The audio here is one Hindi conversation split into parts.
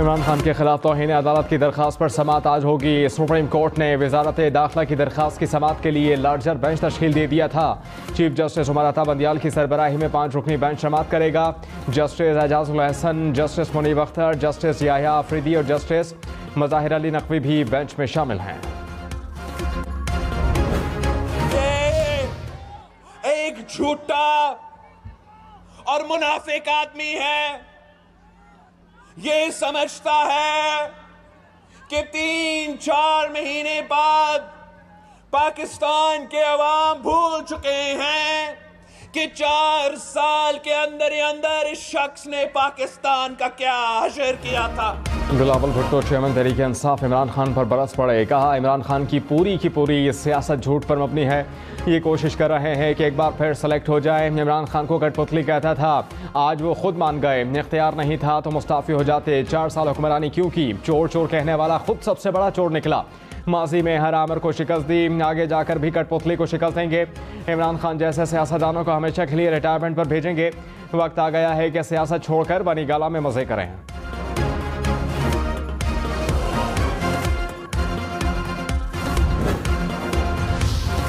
इमरान खान के खिलाफ तौहीन अदालत की दरख्वास्त पर समाअत आज होगी। सुप्रीम कोर्ट ने वजारत दाखिला की दरख्वास्त की समाअत के लिए लार्जर बेंच तश्कील दे दिया था। चीफ जस्टिस उमर अता बंदियाल की सरबराही में 5 रुकनी बेंच समाअत करेगा। Justice Ejazul Hasan, justice Munib Akhtar, justice Yahya Afridi और जस्टिस मज़ाहिर अली नकवी भी बेंच में शामिल हैं। एक झूठा और मुनाफिक आदमी है, ये समझता है कि 3-4 महीने बाद पाकिस्तान के अवाम भूल चुके हैं कि 4 साल के अंदर ही अंदर इस शख्स ने पाकिस्तान का क्या हशर किया था। बिलावल भुट्टो चेयरमैन तहरीक इंसाफ इमरान खान पर बरस पड़े। कहा, इमरान खान की पूरी सियासत झूठ पर मबनी है। ये कोशिश कर रहे हैं कि एक बार फिर सेलेक्ट हो जाए। इमरान खान को कठपुतली कहता था, आज वो खुद मान गए। इख्तियार नहीं था तो मुस्ताफी हो जाते। 4 साल हुक्मरानी क्यों की? चोर चोर कहने वाला खुद सबसे बड़ा चोर निकला। माजी में हर आमर को शिकस्त दी, आगे जाकर भी कठपुतली को शिकस्त देंगे। इमरान खान जैसे सियासतदानों को हमेशा के लिए रिटायरमेंट पर भेजेंगे। वक्त आ गया है कि सियासत छोड़कर बनी गाला में मजे करें।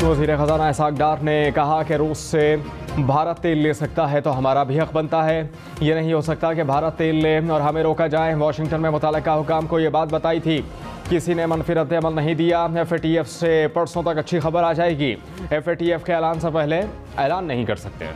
वज़ीर ख़ज़ाना इसहाक़ डार ने कहा कि रूस से भारत तेल ले सकता है तो हमारा भी हक़ बनता है। ये नहीं हो सकता कि भारत तेल ले और हमें रोका जाए। वाशिंगटन में मुतल्लिका हुकाम को ये बात बताई थी, किसी ने मनफी रद्द अमल नहीं दिया। FATF से परसों तक अच्छी खबर आ जाएगी। FATF के ऐलान से पहले ऐलान नहीं कर सकते।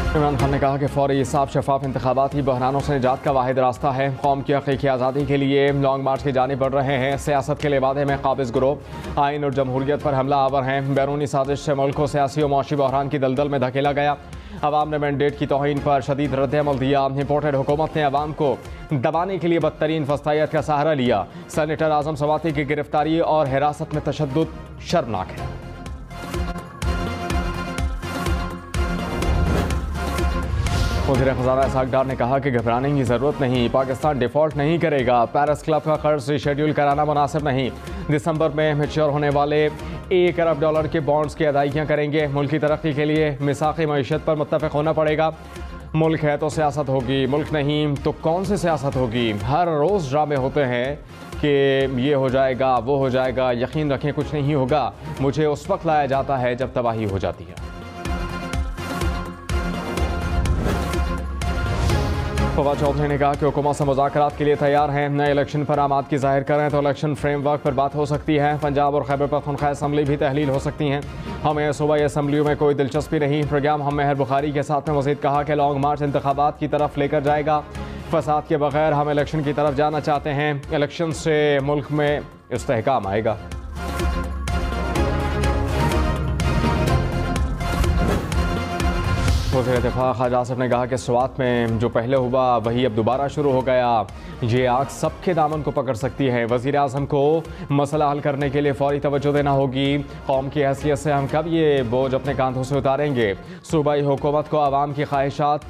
इमरान खान ने कहा कि फौरी साफ शफाफ इंतखाबात ही बहरानों से निजात का वाहिद रास्ता है। कौम की हकीकी आज़ादी के लिए लॉन्ग मार्च की जानिब बढ़ रहे हैं। सियासत के लिबादे में काबिज गिरोह आइन और जमहूरियत पर हमला आवर हैं। बैरूनी साजिश से मुल्क को सियासी और मौशी बहरान की दलदल में धकेला गया। अवाम ने मैंडेट की तौहीन पर शदीद रद्द अमल दिया। इंपोर्टेड हुकूमत ने अवाम को दबाने के लिए बदतरीन फस्तायत का सहारा लिया। सेनेटर आजम सवाती की गिरफ्तारी और हिरासत में तशद्दुद शर्मनाक है। वज़ीर ख़ज़ाना इसहाक़ डार ने कहा कि घबराने की ज़रूरत नहीं, पाकिस्तान डिफ़ॉल्ट नहीं करेगा। पेरिस क्लब का कर्ज रिशेड्यूल कराना मुनासिब नहीं। दिसंबर में मैच्योर होने वाले $1 अरब के बॉन्ड्स की अदायगियाँ करेंगे। मुल्क की तरक्की के लिए मिसाक़ी मईशत पर मुत्तफ़िक़ होना पड़ेगा। मुल्क है तो सियासत होगी, मुल्क नहीं तो कौन सी सियासत होगी? हर रोज़ ड्रामे होते हैं कि ये हो जाएगा, वो हो जाएगा। यकीन रखें कुछ नहीं होगा। मुझे उस वक्त लाया जाता है जब तबाही हो जाती है। फवाद चौधरी ने कहा कि हुकूमत से मुज़ाकरात के लिए तैयार हैं। नए इलेक्शन पर आमादगी जाहिर करें तो इलेक्शन फ्रेमवर्क पर बात हो सकती है। पंजाब और खैबर पख्तूनख्वा असम्बली भी तहलील हो सकती हैं। हमें सूबाई असम्बलियों में कोई दिलचस्पी नहीं। प्रोग्राम हम मेहर बुखारी के साथ में मज़ीद कहा कि लॉन्ग मार्च इंतखाबात की तरफ लेकर जाएगा। फसाद के बगैर हम इलेक्शन की तरफ जाना चाहते हैं। इलेक्शन से मुल्क में इस्तेहकाम आएगा। वज़ीर दिफ़ा ख़ाजा आसिफ ने कहा कि स्वात में जो पहले हुआ वही अब दोबारा शुरू हो गया। ये आग सबके दामन को पकड़ सकती है। वज़ीर आज़म को मसला हल करने के लिए फ़ौरी तवज्जो देना होगी। कौम की हैसियत से हम कब ये बोझ अपने कांधों से उतारेंगे? सूबाई हुकूमत को आवाम की ख्वाहिशात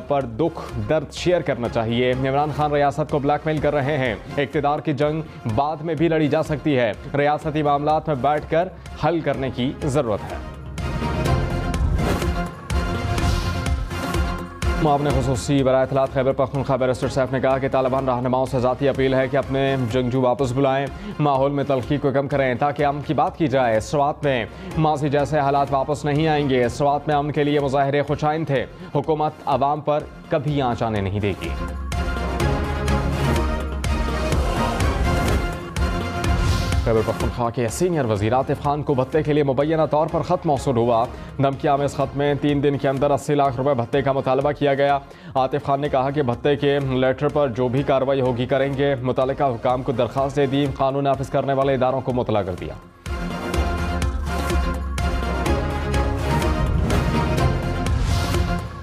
पर दुख दर्द शेयर करना चाहिए। इमरान खान रियासत को ब्लैकमेल कर रहे हैं। इक़्तिदार की जंग बाद में भी लड़ी जा सकती है। रियासती मामलात में बैठ कर हल करने की ज़रूरत है। मुआविन ख़ुसूसी बराए इत्तलात खैबर पख्तूनख्वा बैरिस्टर सैफ ने कहा कि तालिबान रहनुमाओं से ज़ाती अपील है कि अपने जंगजू वापस बुलाएं, माहौल में तल्खी को कम करें ताकि अमन की बात की जाए। स्वात में माजी जैसे हालात वापस नहीं आएंगे। स्वात में अमन के लिए मुजाहिरे खुशाइन थे। हुकूमत आवाम पर कभी आँच आने नहीं देगी। खैबर पख्तूनख्वा के सीनियर वज़ीर आतिफ खान को भत्ते के लिए मुबैना तौर पर ख़त मौसूल हुआ। धमकियाँ में इस ख़त में 3 दिन के अंदर 80 लाख रुपए भत्ते का मुतालबा किया गया। आतिफ खान ने कहा कि भत्ते के लेटर पर जो भी कार्रवाई होगी करेंगे। मुतल्लिका हुकाम को दरख्वास्त दे दी। कानून नाफिज करने वाले इदारों को मुतला कर दिया।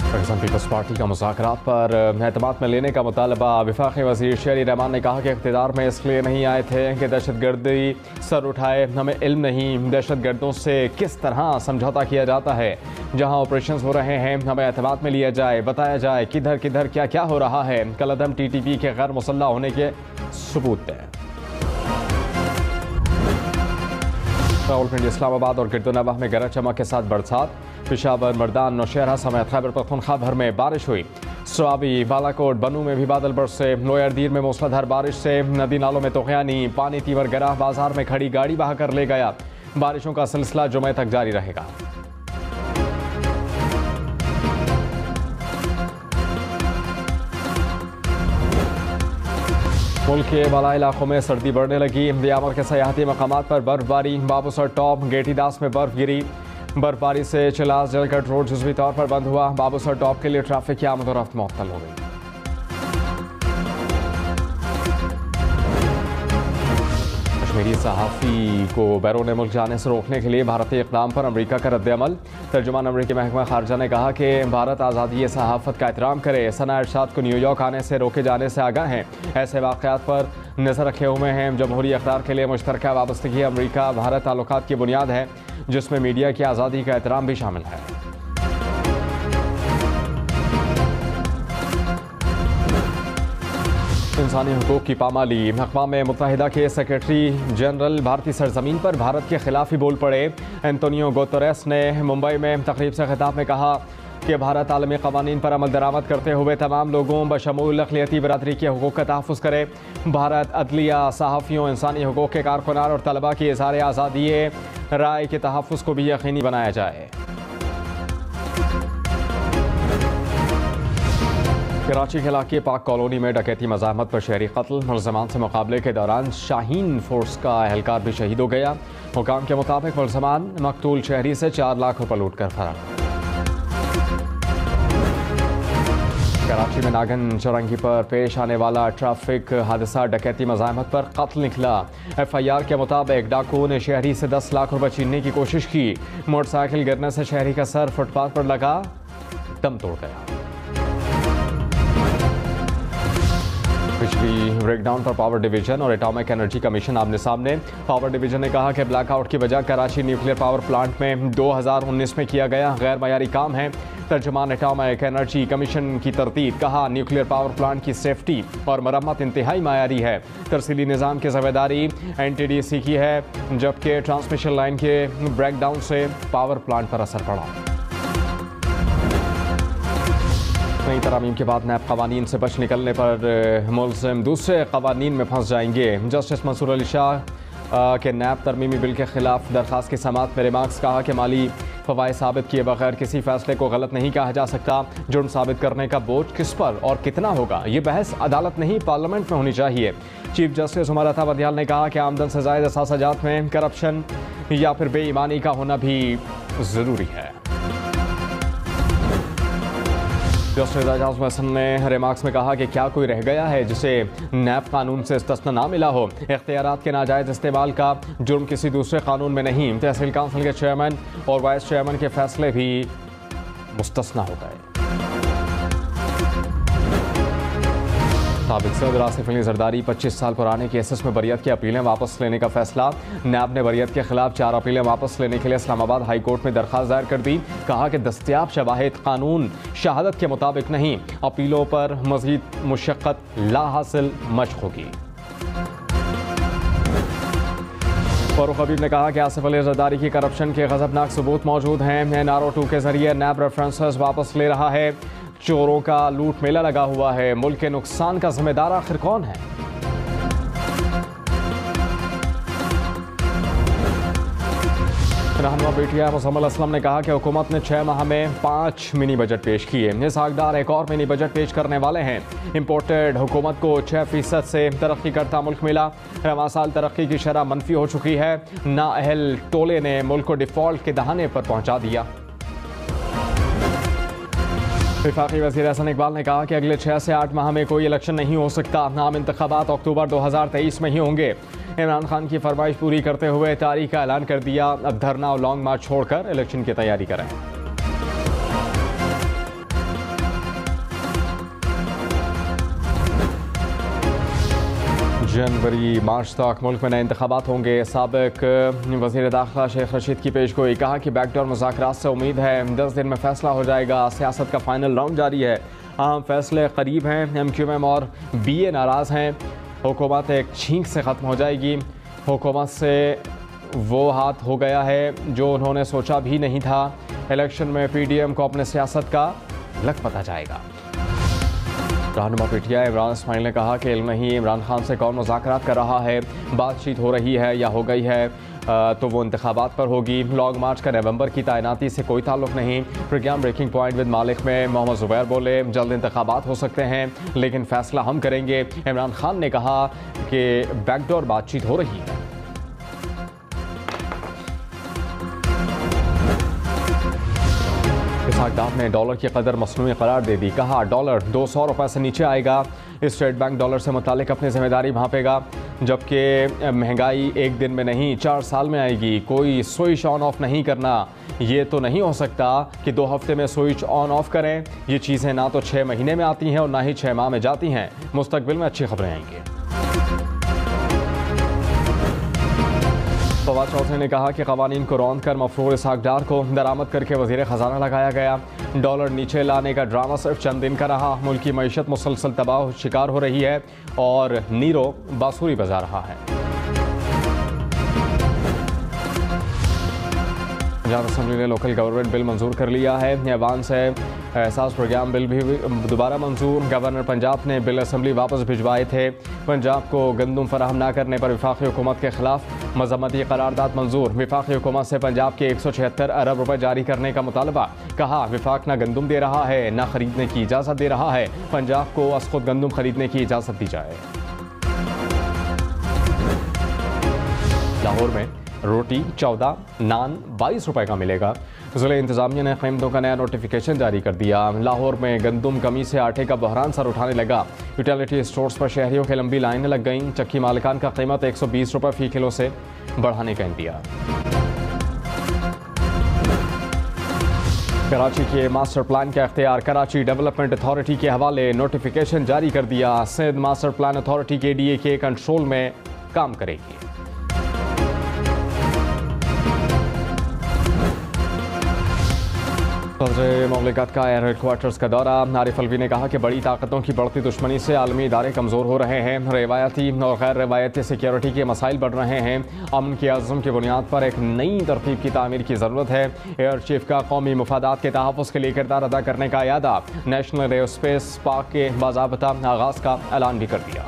पाकिस्तान पीपल्स पार्टी का मुज़ाकरात पर एतमाद में लेने का मुतालबा। वफाकी वज़ीर शेरी रहमान ने कहा कि इक़्तिदार में इसलिए नहीं आए थे कि दहशतगर्दी सर उठाए। हमें इल्म नहीं दहशतगर्दों से किस तरह समझौता किया जाता है। जहां ऑपरेशन हो रहे हैं हमें एतमाद में लिया जाए, बताया जाए किधर किधर क्या क्या हो रहा है। कलअदम TTP के गैर मुसल्लह होने के सबूत दें। रावलपिंडी, इस्लामाबाद और गिरदोनवा में गरज चमक के साथ बरसात। पेशावर, मर्दान, नौशहरा समेत खैबर पख्तूनख्वा भर में बारिश हुई। स्वाबी, बालाकोट, बनू में भी बादल बरसे। लोयर दीर में मूसलाधार बारिश से नदी नालों में तूफ़ानी पानी तीवर गिरा। बाजार में खड़ी गाड़ी बहाकर ले गया। बारिशों का सिलसिला जुमे तक जारी रहेगा। मुल्क के बाला इलाकों में सर्दी बढ़ने लगी। दियावर के सयाहती मकामात पर बर्फबारी। बाबूसर टॉप, गेटीदास में बर्फ गिरी। बर्फबारी से चिलास जलकट रोड जुज़वी तौर पर बंद हुआ। बाबूसर टॉप के लिए ट्रैफिक की आमद और रफ्त मुअत्तल हो गई। कश्मीरी सहाफ़ी को बैरून मुल्क जाने से रोकने के लिए भारतीय इक़दाम पर अमरीका का रद्द-ए-अमल। तर्जुमान अमरीकी महकमा खारजा ने कहा कि भारत आज़ादी सहाफ़त का एहतराम करे। सना इरशाद को न्यूयॉर्क आने से रोके जाने से आगाह हैं। ऐसे वाक़यात पर नज़र रखे हुए हैं। जमहूरी इक़्तिदार के लिए मुश्तरका वाबस्तगी अमरीका भारत ताल्लुकात की बुनियाद है, जिसमें मीडिया की आज़ादी का एहतराम भी शामिल है। इंसानी हुकूक की पामाली। अक़वाम मुत्तहिदा के सेक्रेटरी जनरल भारतीय सरजमीन पर भारत के खिलाफ ही बोल पड़े। एंटोनियो गुतेरेस ने मुंबई में तकरीब से खिताब में कहा कि भारत आलमी क़वानीन पर अमल दरामद करते हुए तमाम लोगों बशमूल अक़लियती बरादरी के हुकूक का तहफ़्फ़ुज़ करे। भारत अदलिया, सहाफ़ियों, इंसानी हुकूक के कारकुनान और तलबा की इज़हार आज़ादी राय के तहफ़्फ़ुज़ को भी यकीनी बनाया जाए। कराची के इलाके पाक कॉलोनी में डकैती मज़ाहमत पर शहरी कत्ल। मुलज़मान से मुकाबले के दौरान शाहीन फोर्स का एहलकार भी शहीद हो गया। हुकाम के मुताबिक मुलज़मान मकतूल शहरी से 4 लाख रुपये लूट कर फरार। कराची में नागन चौरंगी पर पेश आने वाला ट्रैफिक हादसा डकैती मज़ाहमत पर कत्ल निकला। FIR के मुताबिक डाकू ने शहरी से 10 लाख रुपये छीनने की कोशिश की। मोटरसाइकिल गिरने से शहरी का सर फुटपाथ पर लगा, दम तोड़ गया। बिजली ब्रेकडाउन पर पावर डिवीजन और एटॉमिक एनर्जी कमीशन आमने सामने। पावर डिवीजन ने कहा कि ब्लैकआउट की वजह कराची न्यूक्लियर पावर प्लांट में 2019 में किया गया गैर मयारी काम है। तर्जुमान एटॉमिक एनर्जी कमीशन की तरतीब। कहा न्यूक्लियर पावर प्लांट की सेफ्टी और मरम्मत इंतहाई मयारी है। तरसीली निज़ाम की जिम्मेदारी NTDC की है, जबकि ट्रांसमिशन लाइन के ब्रेकडाउन से पावर प्लांट पर असर पड़ा। नई तरामीम के बाद नैब कवानीन से बच निकलने पर मुल्ज़िम दूसरे कवानीन में फंस जाएंगे। जस्टिस मंसूर अली शाह के नैब तरमीमी बिल के खिलाफ दरख्वास्त की समाअत में रिमार्क्स। कहा कि माली फ़वाइद साबित किए बगैर किसी फैसले को गलत नहीं कहा जा सकता। जुर्म साबित करने का बोझ किस पर और कितना होगा, ये बहस अदालत नहीं पार्लियामेंट में होनी चाहिए। चीफ जस्टिस उमर अता बंदियाल ने कहा कि आमदन से ज़ायद असासाजात में करप्शन या फिर बेईमानी का होना भी ज़रूरी है। जस्टिस एजाज महसन ने रिमार्क्स में कहा कि क्या कोई रह गया है जिसे नैब कानून से इस्तिस्ना ना मिला हो। इख्तियारात के नाजायज़ इस्तेमाल का जुर्म किसी दूसरे कानून में नहीं। तहसील काउंसिल के चेयरमैन और वाइस चेयरमैन के फैसले भी मुस्तस्ना हो गए। साबिक सदर आसिफ अली जरदारी 25 साल पुराने केसेस में बरियत की अपीलें वापस लेने का फैसला। नैब ने बरियत के खिलाफ 4 अपीलें वापस लेने के लिए इस्लामाबाद हाई कोर्ट में दरख्वास्त दायर कर दी। कहा कि दस्तयाब शवाहिद कानून शहादत के मुताबिक नहीं। अपीलों पर मज़ीद मुशक्क़त लाहासिल मश्क होगी। फारूक हबीब ने कहा कि आसिफ अली जरदारी की करप्शन के गज़बनाक सबूत मौजूद हैं। NRO 2 के जरिए नैब रेफरेंसेस वापस ले रहा है। चोरों का लूट मेला लगा हुआ है। मुल्क के नुकसान का जिम्मेदार आखिर कौन है? रहनुमा पीटीआई मुज़म्मिल असलम ने कहा कि हुकूमत ने 6 माह में 5 मिनी बजट पेश किए। इसहाकडार एक और मिनी बजट पेश करने वाले हैं। इम्पोर्टेड हुकूमत को 6% से तरक्की करता मुल्क मिला। रवां साल तरक्की की शरह मनफी हो चुकी है। नाअहल टोले ने मुल्क को डिफॉल्ट के दहाने पर पहुंचा दिया। वफाकी वज़ीर हसन इकबाल ने कहा कि अगले 6 से 8 माह में कोई इलेक्शन नहीं हो सकता। आम इंतखाबात अक्टूबर 2023 में ही होंगे। इमरान खान की फरमाइश पूरी करते हुए तारीख का ऐलान कर दिया। अब धरना और लॉन्ग मार्च छोड़कर इलेक्शन की तैयारी करें। जनवरी मार्च तक मुल्क में नए इंतखाबात होंगे। साबिक वज़ीर दाखिला शेख रशीद की पेशगोई। कहा कि बैकडोर मुज़ाकरात से उम्मीद है 10 दिन में फैसला हो जाएगा। सियासत का फाइनल राउंड जारी है। अहम फैसले करीब हैं। MQM और BA नाराज़ हैं। हुकूमत एक छींक से ख़त्म हो जाएगी। हुकूमत से वो हाथ हो गया है जो उन्होंने सोचा भी नहीं था। इलेक्शन में पीडीएम को अपने सियासत का लग पता जाएगा। रहनुमा पीटीआई इमरान इस्माइल ने कहा कि इल्म नहीं इमरान खान से कौन मुज़ाकरात कर रहा है, बातचीत हो रही है या हो गई है तो वो इंतखाबात पर होगी। लॉन्ग मार्च का नवंबर की तैनाती से कोई ताल्लुक नहीं। प्रोग्राम ब्रेकिंग पॉइंट विद मालिक में मोहम्मद जुबैर बोले, जल्द इंतखाबात हो सकते हैं लेकिन फैसला हम करेंगे। इमरान खान ने कहा कि बैकडोर बातचीत हो रही है। इसहाक डार ने डॉलर की कदर मसनूई करार दे दी। कहा डॉलर 200 रुपये से नीचे आएगा। स्टेट बैंक डॉलर से मुतालिक अपनी जिम्मेदारी भांपेगा, जबकि महंगाई एक दिन में नहीं 4 साल में आएगी। कोई स्विच ऑन ऑफ नहीं करना। ये तो नहीं हो सकता कि 2 हफ्ते में स्विच ऑन ऑफ करें। ये चीज़ें ना तो 6 महीने में आती हैं और ना ही 6 माह में जाती हैं। मुस्तकबिल में अच्छी खबरें आएंगी। फवाद चौधरी ने कहा कि कवानीन को रौंद कर मफरूर इसहाक डार को दरामद करके वजीर ख़जाना लगाया गया। डॉलर नीचे लाने का ड्रामा सिर्फ चंद दिन का रहा। मुल्क की मईशत मुसलसल तबाह शिकार हो रही है और नीरो बांसुरी बजा रहा है। पंजाब असम्बली ने लोकल गवर्नमेंट बिल मंजूर कर लिया है। ऐवान से एहसास प्रोग्राम बिल भी दोबारा मंजूर। गवर्नर पंजाब ने बिल असम्बली वापस भिजवाए थे। पंजाब को गंदम फराहम न करने पर वफाकी हुकूमत के खिलाफ मजम्मती करारदाद मंजूर। वफाकी हुकूमत से पंजाब के 176 अरब रुपए जारी करने का मुतालबा। कहा वफाक न गंदम दे रहा है न खरीदने की इजाज़त दे रहा है। पंजाब को अस खुद गंदम खरीदने की इजाज़त दी जाए। लाहौर में रोटी 14, नान 22 रुपए का मिलेगा। ज़िला इंतज़ामिया ने कीमतों का नया नोटिफिकेशन जारी कर दिया। लाहौर में गंदम कमी से आटे का बहरान सर उठाने लगा। यूटिलिटी स्टोर्स पर शहरियों की लंबी लाइनें लग गईं। चक्की मालिकान का कीमत 120 रुपये फ़ी किलो से बढ़ाने का इंदिया। कराची के मास्टर प्लान का इख्तियार कराची डेवलपमेंट अथॉरिटी के हवाले नोटिफिकेशन जारी कर दिया। Sindh master plan authority KDA के कंट्रोल में काम करेगी। सदर मुमलिकत का एयर हेडक्वार्टर्स का दौरा। आरिफ अलवी ने कहा कि बड़ी ताकतों की बढ़ती दुश्मनी से आलमी इदारे कमज़ोर हो रहे हैं। रवायती और गैर रवायती सिक्योरिटी के मसाइल बढ़ रहे हैं। अमन के आज़म की बुनियाद पर एक नई तरतीब की तामीर की ज़रूरत है। एयर चीफ का कौमी मफादात के तहफ़्फ़ुज़ के लिए किरदार अदा करने का यादा। नेशनल एयरस्पेस पार्क के बाज़ाब्ता आगाज़ का ऐलान भी कर दिया।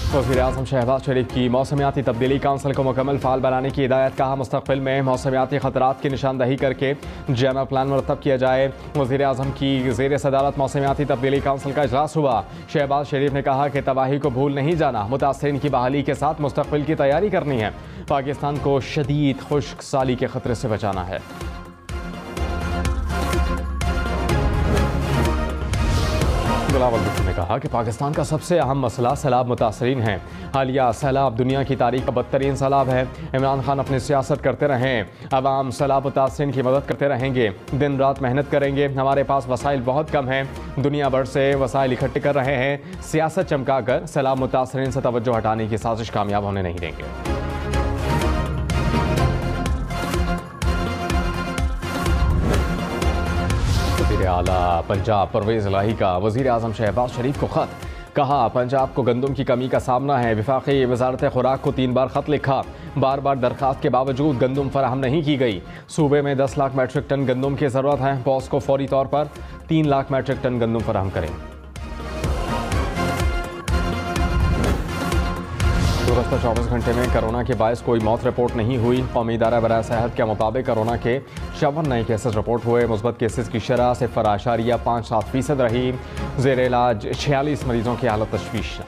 वज़ीर-ए-आज़म शहबाज शरीफ की मौसमियाती तब्दीली काउंसिल को मुकम्मल फ़ाल बनाने की हिदायत। कहा मुस्तक़बिल में मौसमियाती ख़तरात की निशानदही करके जामा प्लान मुरतब किया जाए। वज़ीर-ए-आज़म की ज़ेर सदारत मौसमियाती तब्दीली काउंसिल का इजलास हुआ। शहबाज शरीफ ने कहा कि तबाही को भूल नहीं जाना, मुतासरीन की बहाली के साथ मुस्तक़बिल की तैयारी करनी है। पाकिस्तान को शदीद खुश्क साली के ख़तरे से बचाना है। बिलावल भुट्टो ने कहा कि पाकिस्तान का सबसे अहम मसला सैलाब मुतासरीन हैं। हालिया सैलाब दुनिया की तारीख का बदतरीन सैलाब है। इमरान खान अपनी सियासत करते रहें, अवाम सैलाब मुतासरीन की मदद करते रहेंगे, दिन रात मेहनत करेंगे। हमारे पास वसाइल बहुत कम हैं, दुनिया भर से वसाइल इकट्ठे कर रहे हैं। सियासत चमका कर सैलाब मुतासरीन से तवज्जो हटाने की साजिश कामयाब होने नहीं देंगे। आला पंजाब परवेज़ इलाही का वज़ीर-ए-आज़म शहबाज शरीफ को ख़त। कहा पंजाब को गंदम की कमी का सामना है। वफाकी वज़ारत खुराक को 3 बार ख़त लिखा। बार बार दरख्वास्त के बावजूद गंदम फराहम नहीं की गई। सूबे में 10 लाख मैट्रिक टन गंदम की ज़रूरत है। पॉस को फौरी तौर पर 3 लाख मैट्रिक टन गंदम फराहम करें। गुज़श्ता 24 घंटे में कोरोना के बायस कोई मौत रिपोर्ट नहीं हुई। कौमी इदारा बराए सेहत के मुताबिक कोरोना के 54 नए केसेस रिपोर्ट हुए। मुस्बत केसेस की शरह 0.57% रही। ज़ेर इलाज 46 मरीजों की हालत तशवीश।